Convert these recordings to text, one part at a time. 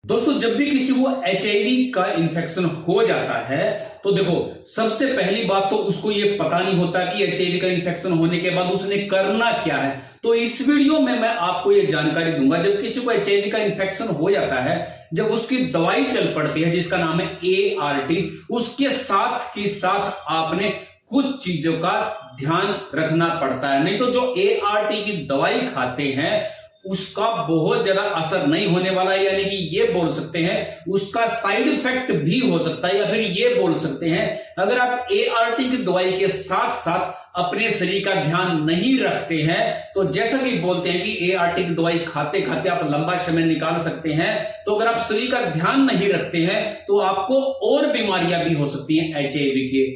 दोस्तों जब भी किसी को एचआईवी का इन्फेक्शन हो जाता है तो देखो सबसे पहली बात तो उसको ये पता नहीं होता कि एचआईवी का इन्फेक्शन होने के बाद उसने करना क्या है। तो इस वीडियो में मैं आपको ये जानकारी दूंगा, जब किसी को एचआईवी का इन्फेक्शन हो जाता है, जब उसकी दवाई चल पड़ती है जिसका नाम है एआरटी, उसके साथ ही साथ आपने कुछ चीजों का ध्यान रखना पड़ता है। नहीं तो जो एआरटी की दवाई खाते हैं उसका बहुत ज्यादा असर नहीं होने वाला है, यानी कि ये बोल सकते हैं उसका साइड इफेक्ट भी हो सकता है, या फिर ये बोल सकते हैं अगर आप एआरटी की दवाई के साथ साथ अपने शरीर का ध्यान नहीं रखते हैं तो जैसा कि बोलते हैं कि एआरटी की दवाई खाते खाते आप लंबा समय निकाल सकते हैं, तो अगर आप शरीर का ध्यान नहीं रखते हैं तो आपको और बीमारियां भी हो सकती हैं एचआईवी के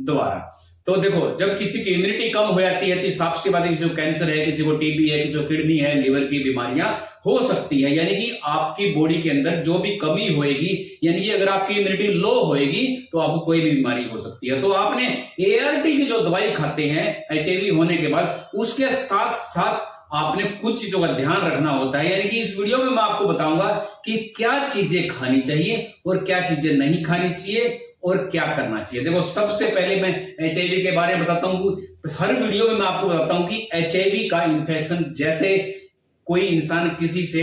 द्वारा। तो देखो जब किसी की इम्यूनिटी कम हो जाती है तो साफ सी बात है, किसी को कैंसर है, किसी को टीबी है, किसी को किडनी है, लिवर की बीमारियां हो सकती है, यानी कि आपकी बॉडी के अंदर जो भी कमी होएगी, यानी कि अगर आपकी इम्यूनिटी लो होएगी तो आपको कोई भी बीमारी हो सकती है। तो आपने एआरटी की जो दवाई खाते हैं एचआईवी होने के बाद उसके साथ साथ आपने कुछ चीजों का ध्यान रखना होता है, यानी कि इस वीडियो में मैं आपको बताऊंगा कि क्या चीजें खानी चाहिए और क्या चीजें नहीं खानी चाहिए और क्या करना चाहिए। देखो सबसे पहले मैं एचआईवी के बारे में बताता हूं, हर वीडियो में मैं आपको बताता हूं कि एचआईवी का इन्फेक्शन जैसे कोई इंसान किसी से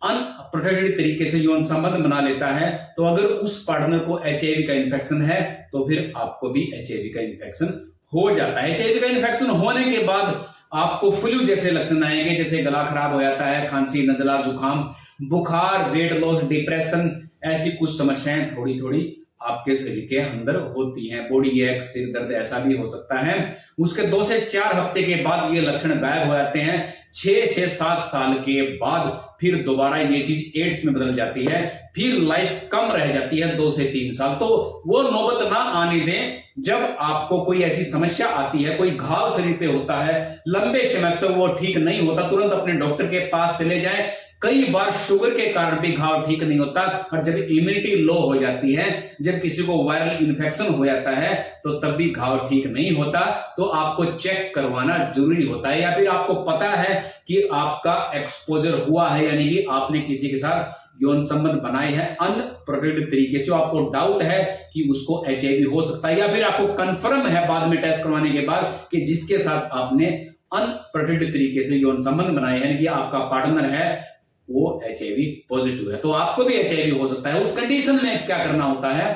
अनप्रोटेक्टेड तरीके से यौन संबंध बना लेता है तो अगर उस पार्टनर को एचआईवी का इन्फेक्शन है तो फिर आपको भी एचआईवी का इन्फेक्शन हो जाता है। एचआईवी का इन्फेक्शन होने के बाद आपको फ्लू जैसे लक्षण आएंगे, जैसे गला खराब हो जाता है, खांसी, नजला, जुकाम, बुखार, वेट लॉस, डिप्रेशन, ऐसी कुछ समस्याएं थोड़ी थोड़ी आपके शरीर के अंदर होती हैं। बॉडी एक, सिर दर्द ऐसा भी हो सकता है। उसके 2 से 4 हफ्ते के बाद ये लक्षण गायब हो जाते हैं। 6 से 7 साल के बाद फिर दोबारा ये चीज एड्स में बदल जाती है, फिर लाइफ कम रह जाती है 2 से 3 साल। तो वो नौबत ना आने दें जब आपको कोई ऐसी समस्या आती है, कोई घाव शरीर पे होता है, लंबे समय तक वो ठीक नहीं होता, तुरंत अपने डॉक्टर के पास चले जाएं। कई बार शुगर के कारण भी घाव ठीक नहीं होता, और जब इम्यूनिटी लो हो जाती है, जब किसी को वायरल इन्फेक्शन हो जाता है तो तब भी घाव ठीक नहीं होता, तो आपको चेक करवाना जरूरी होता है। या फिर आपको पता है कि आपका एक्सपोजर हुआ है, यानी कि आपने किसी के साथ यौन संबंध बनाए हैं अनप्रोटेक्टेड तरीके से, आपको डाउट है कि उसको एचआईवी हो सकता है, या फिर आपको कंफर्म है बाद में टेस्ट करवाने के बाद कि जिसके साथ आपने अनप्रोटेक्टेड तरीके से यौन संबंध बनाए हैं, यानी कि आपका पार्टनर है वो एचआईवी पॉजिटिव है, तो आपको भी एचआईवी हो सकता है। उस कंडीशन में क्या करना होता है,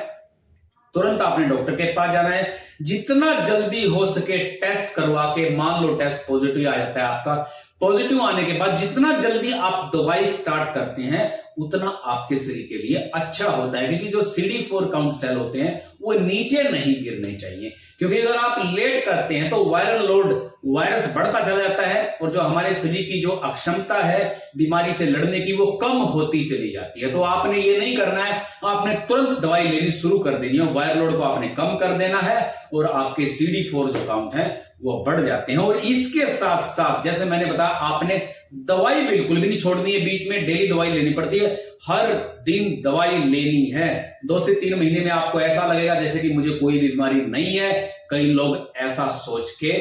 तुरंत आपने डॉक्टर के पास जाना है, जितना जल्दी हो सके टेस्ट करवा के, मान लो टेस्ट पॉजिटिव आ जाता है आपका, पॉजिटिव आने के बाद जितना जल्दी आप दवाई स्टार्ट करते हैं उतना आपके शरीर के लिए अच्छा होता है, क्योंकि जो CD4 काउंट सेल होते हैं वो नीचे नहीं गिरने चाहिए, क्योंकि अगर आप लेट करते हैं तो वायरल लोड, वायरस बढ़ता चला जाता है और जो हमारे शरीर की जो अक्षमता है बीमारी से लड़ने की वो कम होती चली जाती है। तो आपने ये नहीं करना है, आपने तुरंत दवाई लेनी शुरू कर देनी है, वायरल लोड को आपने कम कर देना है और आपके CD4 जो काउंट है वो बढ़ जाते हैं। और इसके साथ साथ जैसे मैंने बताया आपने दवाई बिल्कुल भी नहीं छोड़नी है, बीच में डेली दवाई लेनी पड़ती है, हर दिन दवाई लेनी है। 2 से 3 महीने में आपको ऐसा लगेगा जैसे कि मुझे कोई बीमारी नहीं है। कई लोग ऐसा सोच के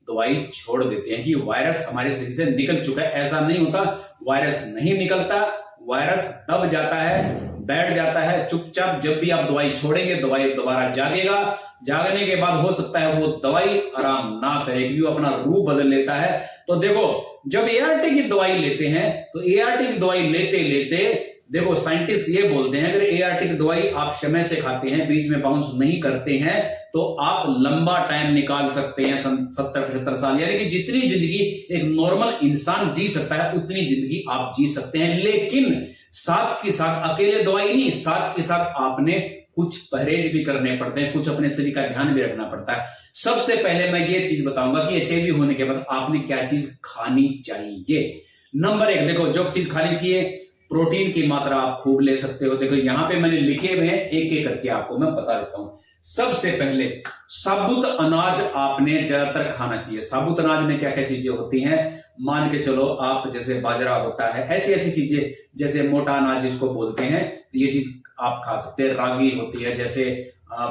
दवाई छोड़ देते हैं कि वायरस हमारे शरीर से निकल चुका है, ऐसा नहीं होता, वायरस नहीं निकलता, वायरस दब जाता है, बैठ जाता है चुपचाप। जब भी आप दवाई छोड़ेंगे दवाई दोबारा जागेगा, जागने के बाद हो सकता है वो दवाई आराम ना करे क्योंकि वो अपना रूप बदल लेता है। तो देखो जब एआरटी की दवाई लेते हैं तो एआरटी की दवाई लेते लेते देखो साइंटिस्ट ये बोलते हैं अगर एआरटी की दवाई आप समय से खाते हैं, बीच में बाउंस नहीं करते हैं, तो आप लंबा टाइम निकाल सकते हैं, 70-75 साल, यानी कि जितनी जिंदगी एक नॉर्मल इंसान जी सकता है उतनी जिंदगी आप जी सकते हैं। लेकिन साथ के साथ अकेले दवाई नहीं, साथ के साथ आपने कुछ परहेज भी करने पड़ते हैं, कुछ अपने शरीर का ध्यान भी रखना पड़ता है। सबसे पहले मैं ये चीज बताऊंगा कि एचआईवी होने के बाद आपने क्या चीज खानी चाहिए। नंबर 1 देखो जो चीज खानी चाहिए, प्रोटीन की मात्रा आप खूब ले सकते हो। देखो यहां पे मैंने लिखे हुए हैं, एक एक करके आपको मैं बता देता हूं। सबसे पहले साबुत अनाज आपने ज्यादातर खाना चाहिए। साबुत अनाज में क्या क्या चीजें होती हैं, मान के चलो आप जैसे बाजरा होता है, ऐसी ऐसी चीजें, जैसे मोटा अनाज जिसको बोलते हैं, ये चीज आप खा सकते हैं। रागी होती है, जैसे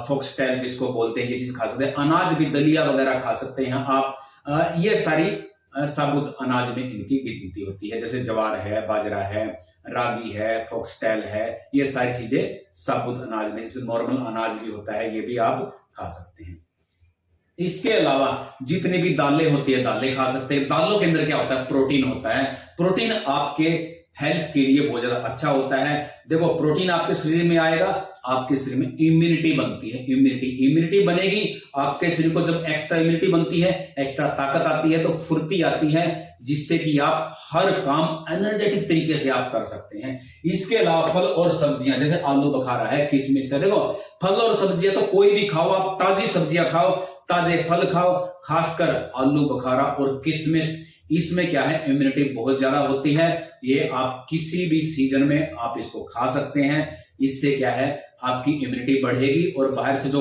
फॉक्सटेल जिसको बोलते हैं, ये चीज खा सकते हैं। अनाज भी दलिया वगैरह खा सकते हैं आप। ये सारी साबुत अनाज में इनकी गिनती होती है, जैसे ज्वार है, बाजरा है, रागी है, फॉक्सटेल है, ये सारी चीजें साबुत अनाज में, जैसे नॉर्मल अनाज भी होता है, ये भी आप खा सकते हैं। इसके अलावा जितनी भी दालें होती है, दालें खा सकते हैं। दालों के अंदर क्या होता है? प्रोटीन होता है। प्रोटीन आपके हेल्थ के लिए बहुत ज्यादा अच्छा होता है। देखो, प्रोटीन आपके शरीर में आएगा, आपके शरीर में इम्यूनिटी बनती है। इम्यूनिटी बनेगी आपके शरीर को। जब एक्स्ट्रा इम्यूनिटी बनती है, एक्स्ट्रा ताकत आती है, तो फुर्ती आती है, जिससे कि आप हर काम एनर्जेटिक तरीके से आप कर सकते हैं। इसके अलावा फल और सब्जियां, जैसे आलू बुखारा है, किशमिश है। देखो, फल और सब्जियां तो कोई भी खाओ, आप ताजी सब्जियां खाओ, ताजे फल खाओ, खासकर आलू बुखारा और किशमिश, इसमें क्या है? इम्यूनिटी बहुत ज्यादा होती है। ये आप किसी भी सीजन में आप इसको खा सकते हैं। इससे क्या है? आपकी इम्यूनिटी बढ़ेगी और बाहर से जो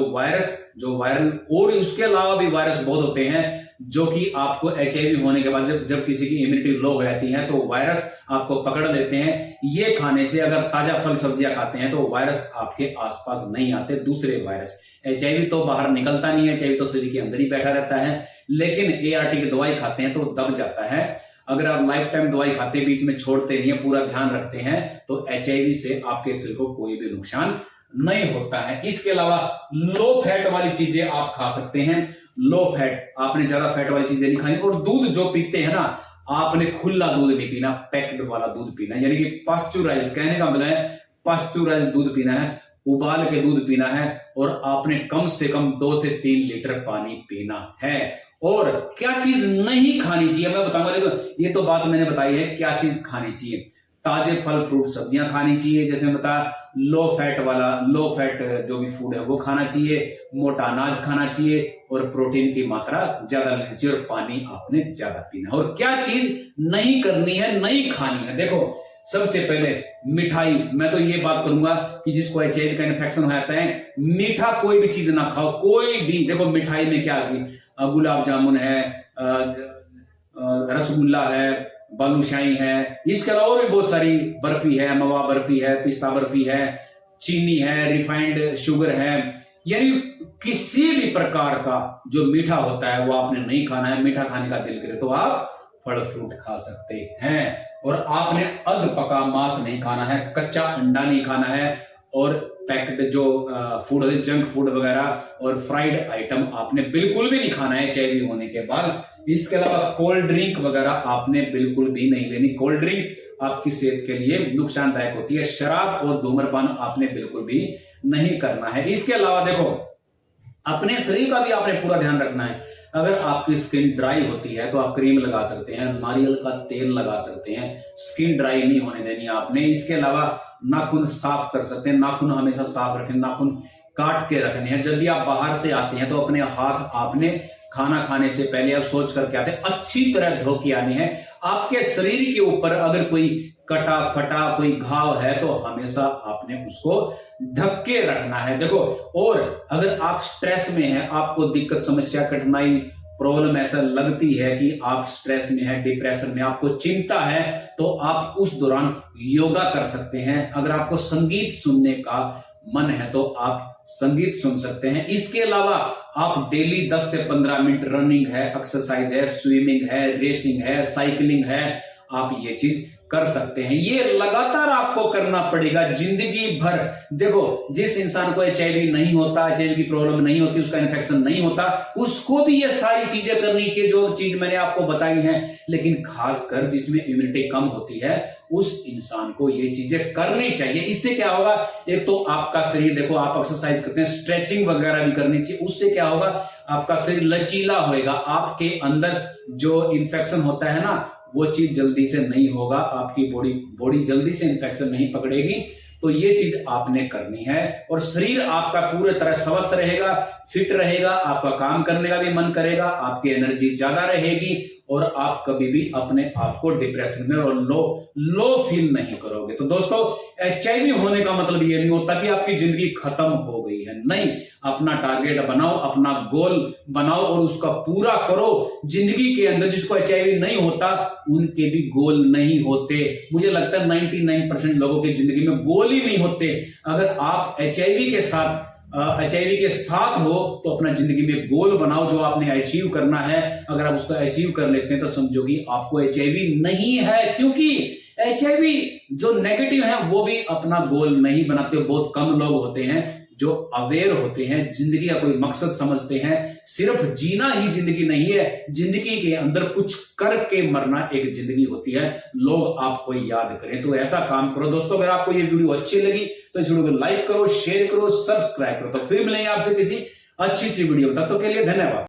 वायरल और उसके अलावा भी वायरस बहुत होते हैं, जो कि आपको HIV होने के बाद जब किसी की इम्यूनिटी लो हो जाती है, तो वायरस आपको पकड़ लेते हैं। ये खाने से, अगर ताजा फल सब्जियां खाते हैं, तो वायरस आपके आसपास नहीं आते। दूसरे वायरस, HIV तो बाहर निकलता नहीं है, HIV तो शरीर के अंदर ही बैठा रहता है। लेकिन ART की दवाई खाते हैं तो दब जाता है। अगर आप लाइफ टाइम दवाई खाते, बीच में छोड़ते नहीं है, पूरा ध्यान रखते हैं, तो HIV से आपके शरीर को कोई भी नुकसान नहीं होता है। इसके अलावा लो फैट वाली चीजें आप खा सकते हैं। लो फैट, आपने ज्यादा फैट वाली चीजें नहीं खानी। और दूध जो पीते हैं ना, आपने खुला दूध नहीं पीना, पैक्ड वाला दूध पीना है। यानी कि पाश्चुराइज, कहने का मतलब है पाश्चुराइज दूध पीना है, उबाल के दूध पीना है, और आपने कम से कम 2 से 3 लीटर पानी पीना है। और क्या चीज नहीं खानी चाहिए मैं बताऊंगा। देखो, ये तो बात मैंने बताई है, क्या चीज खानी चाहिए। ताजे फल फ्रूट सब्जियां खानी चाहिए, जैसे मैं बताया, लो फैट जो भी फूड है वो खाना चाहिए, मोटा अनाज खाना चाहिए, और प्रोटीन की मात्रा ज्यादा लेनी चाहिए, और पानी आपने ज्यादा पीना है। और क्या चीज नहीं करनी है, नहीं खानी है? देखो, सबसे पहले मिठाई, मैं तो ये बात करूंगा कि जिसको HIV का इन्फेक्शन हो जाता है, मीठा कोई भी चीज ना खाओ, कोई भी। देखो, मिठाई में क्या है? गुलाब जामुन है, रसगुल्ला है, बालूशाही है, इसके अलावा और भी बहुत सारी बर्फी है, मवा बर्फी है, पिस्ता बर्फी है, चीनी है, रिफाइंड शुगर है। यानी किसी भी प्रकार का जो मीठा होता है वो आपने नहीं खाना है। मीठा खाने का दिल करे तो आप फल फ्रूट खा सकते हैं। और आपने अध पका मांस नहीं खाना है, कच्चा अंडा नहीं खाना है, और पैक्ड जो फूड होते, जंक फूड वगैरह और फ्राइड आइटम आपने बिल्कुल भी नहीं खाना है HIV होने के बाद। इसके अलावा कोल्ड ड्रिंक वगैरह आपने बिल्कुल भी नहीं लेनी। कोल्ड ड्रिंक आपकी सेहत के लिए नुकसानदायक होती है। शराब और धूम्रपान आपने बिल्कुल भी नहीं करना है। इसके अलावा देखो, अपने शरीर का भी आपने पूरा ध्यान रखना है। अगर आपकी स्किन ड्राई होती है तो आप क्रीम लगा सकते हैं, नारियल का तेल लगा सकते हैं, स्किन ड्राई नहीं होने देनी आपने। इसके अलावा नाखून साफ कर सकते हैं, नाखून हमेशा साफ रखें, नाखून काट के रखने हैं। जब भी आप बाहर से आते हैं तो अपने हाथ आपने खाना खाने से पहले आप सोच करके आते हैं, अच्छी तरह धो के आने हैं। आपके शरीर के ऊपर अगर कोई कटा फटा कोई घाव है तो हमेशा आपने उसको ढक के रखना है। देखो, और अगर आप स्ट्रेस में हैं, आपको दिक्कत, समस्या, कठिनाई, प्रॉब्लम ऐसा लगती है कि आप स्ट्रेस में है, डिप्रेशन में, आपको चिंता है, तो आप उस दौरान योगा कर सकते हैं। अगर आपको संगीत सुनने का मन है तो आप संगीत सुन सकते हैं। इसके अलावा आप डेली 10 से 15 मिनट रनिंग है, एक्सरसाइज है, स्विमिंग है, रेसिंग है, साइकिलिंग है, आप ये चीज कर सकते हैं। ये लगातार आपको करना पड़ेगा जिंदगी भर। देखो, जिस इंसान को HIV नहीं होता, HIV की प्रॉब्लम नहीं होती, उसका इन्फेक्शन नहीं होता, उसको भी ये सारी चीजें करनी चाहिए जो चीज मैंने आपको बताई हैं। लेकिन खासकर जिसमें इम्यूनिटी कम होती है, उस इंसान को ये चीजें करनी चाहिए। इससे क्या होगा? एक तो आपका शरीर, देखो, आप एक्सरसाइज करते हैं, स्ट्रेचिंग वगैरह भी करनी चाहिए। उससे क्या होगा? आपका शरीर लचीला होएगा, आपके अंदर जो इन्फेक्शन होता है ना, वो चीज जल्दी से नहीं होगा, आपकी बॉडी जल्दी से इन्फेक्शन नहीं पकड़ेगी। तो ये चीज आपने करनी है, और शरीर आपका पूरी तरह स्वस्थ रहेगा, फिट रहेगा, आपका काम करने का भी मन करेगा, आपकी एनर्जी ज्यादा रहेगी, और आप कभी भी अपने आप को डिप्रेशन में और लो फील नहीं करोगे। तो दोस्तों, HIV होने का मतलब ये नहीं होता कि आपकी जिंदगी खत्म हो गई है। नहीं, अपना टारगेट बनाओ, अपना गोल बनाओ और उसका पूरा करो। जिंदगी के अंदर जिसको HIV नहीं होता, उनके भी गोल नहीं होते। मुझे लगता है 99% लोगों की जिंदगी में गोल ही नहीं होते। अगर आप HIV के साथ हो तो अपना जिंदगी में गोल बनाओ, जो आपने अचीव करना है। अगर आप उसको अचीव कर लेते हैं तो समझो कि आपको HIV नहीं है, क्योंकि एचआईवी जो नेगेटिव है वो भी अपना गोल नहीं बनाते, बहुत कम लोग होते हैं जो अवेयर होते हैं, जिंदगी का कोई मकसद समझते हैं। सिर्फ जीना ही जिंदगी नहीं है, जिंदगी के अंदर कुछ करके मरना एक जिंदगी होती है। लोग आपको याद करें, तो ऐसा काम करो दोस्तों। अगर आपको ये वीडियो अच्छी लगी तो इस वीडियो को लाइक करो, शेयर करो, सब्सक्राइब करो। तो फिर मिलेंगे आपसे किसी अच्छी सी वीडियो। तब तक के लिए धन्यवाद।